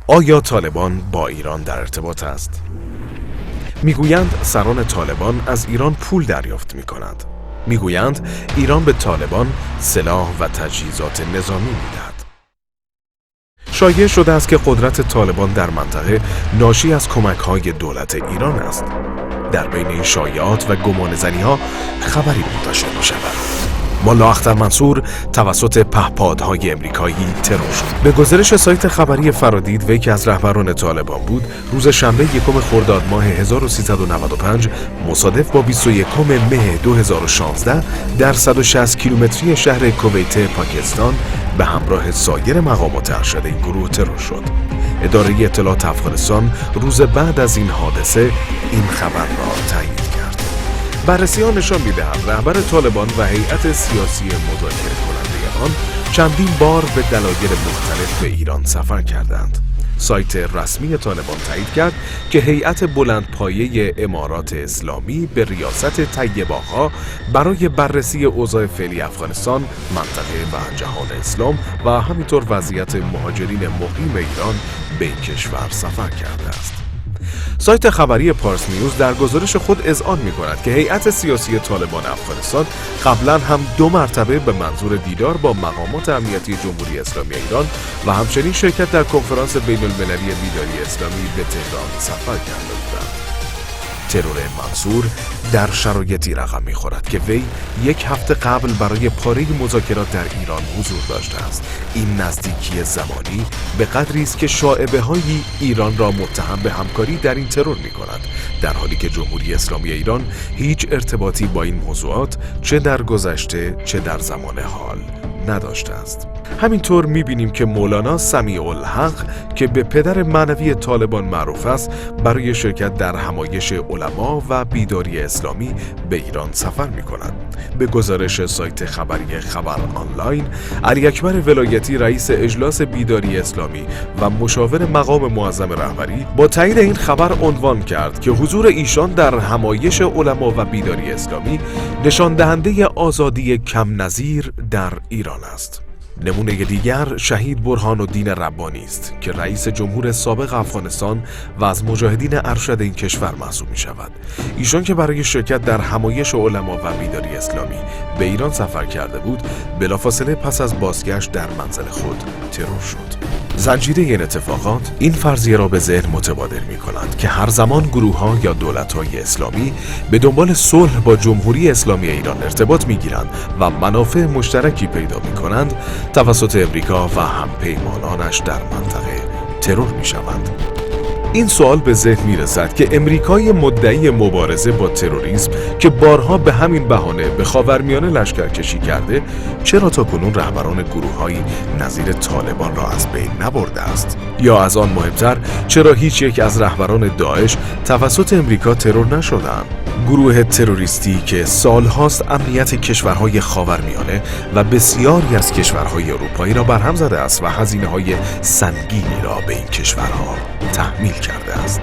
آیا طالبان با ایران در ارتباط است؟ میگویند سران طالبان از ایران پول دریافت می‌کند. میگویند ایران به طالبان سلاح و تجهیزات نظامی می‌دهد. شایع شده است که قدرت طالبان در منطقه ناشی از کمک‌های دولت ایران است. در بین این شایعات و گمانه‌زنی‌ها خبری منتشر می‌شود. ملا اختر منصور توسط پهپادهای امریکایی ترور شد. به گزارش سایت خبری فرادید، وی که از رهبران طالبان بود، روز شنبه 1 خرداد ماه 1395 مصادف با 21 مه 2016 در 160 کیلومتری شهر کویت پاکستان به همراه سایر مقامات ارشد این گروه ترور شد. اداره اطلاعات افغانستان روز بعد از این حادثه این خبر را تایید کرد. بررسی‌ها نشان می‌دهند رهبر طالبان و هیئت سیاسی مذاکره کننده آن چندین بار به دلایل مختلف به ایران سفر کردند. سایت رسمی طالبان تایید کرد که هیئت بلندپایه امارات اسلامی به ریاست طیب آقا برای بررسی اوضاع فعلی افغانستان، منطقه و جهان اسلام و همینطور وضعیت مهاجرین مقیم ایران به این کشور سفر کرده است. سایت خبری پارس نیوز در گزارش خود اذعان می‌کند که هیئت سیاسی طالبان افغانستان قبلا هم 2 مرتبه به منظور دیدار با مقامات امنیتی جمهوری اسلامی ایران و همچنین شرکت در کنفرانس بین‌المللی بیداری اسلامی به تهران سفر کرده بودند. ترور منصور در شرایطی رقم می‌خورد که وی 1 هفته قبل برای پاره مذاکرات در ایران حضور داشته است. این نزدیکی زمانی به قدری است که شایعه‌های ایران را متهم به همکاری در این ترور می‌کند، در حالی که جمهوری اسلامی ایران هیچ ارتباطی با این موضوعات چه در گذشته چه در زمان حال نداشته است. همینطور می‌بینیم که مولانا سمیع الحق که به پدر معنوی طالبان معروف است، برای شرکت در همایش علما و بیداری اسلامی به ایران سفر می‌کند. به گزارش سایت خبری خبر آنلاین، علی اکبر ولایتی رئیس اجلاس بیداری اسلامی و مشاور مقام معظم رهبری با تایید این خبر عنوان کرد که حضور ایشان در همایش علما و بیداری اسلامی نشان دهنده آزادی کم نظیر در ایران است. نمونه دیگر شهید برهان الدین ربانی است که رئیس جمهور سابق افغانستان و از مجاهدین ارشد این کشور محسوب می شود. ایشان که برای شرکت در همایش علما و بیداری اسلامی به ایران سفر کرده بود، بلافاصله پس از بازگشت در منزل خود ترور شد. زنجیره این اتفاقات این فرضیه را به ذهن متبادر می کنند که هر زمان گروه‌ها یا دولت‌های اسلامی به دنبال صلح با جمهوری اسلامی ایران ارتباط می‌گیرند و منافع مشترکی پیدا می‌کنند، توسط امریکا و همپیمانانش در منطقه ترور می‌شوند. این سوال به ذهن می‌رسد که امریکای مدعی مبارزه با تروریسم که بارها به همین بهانه به خاورمیانه لشکرکشی کرده، چرا تاکنون رهبران گروه‌هایی نظیر طالبان را از بین نبرده است؟ یا از آن مهمتر، چرا هیچ یک از رهبران داعش توسط امریکا ترور نشدند؟ گروه تروریستی که سالهاست امنیت کشورهای خاورمیانه و بسیاری از کشورهای اروپایی را برهم زده است و هزینه‌های سنگینی را به این کشورها تحمیل کرده است.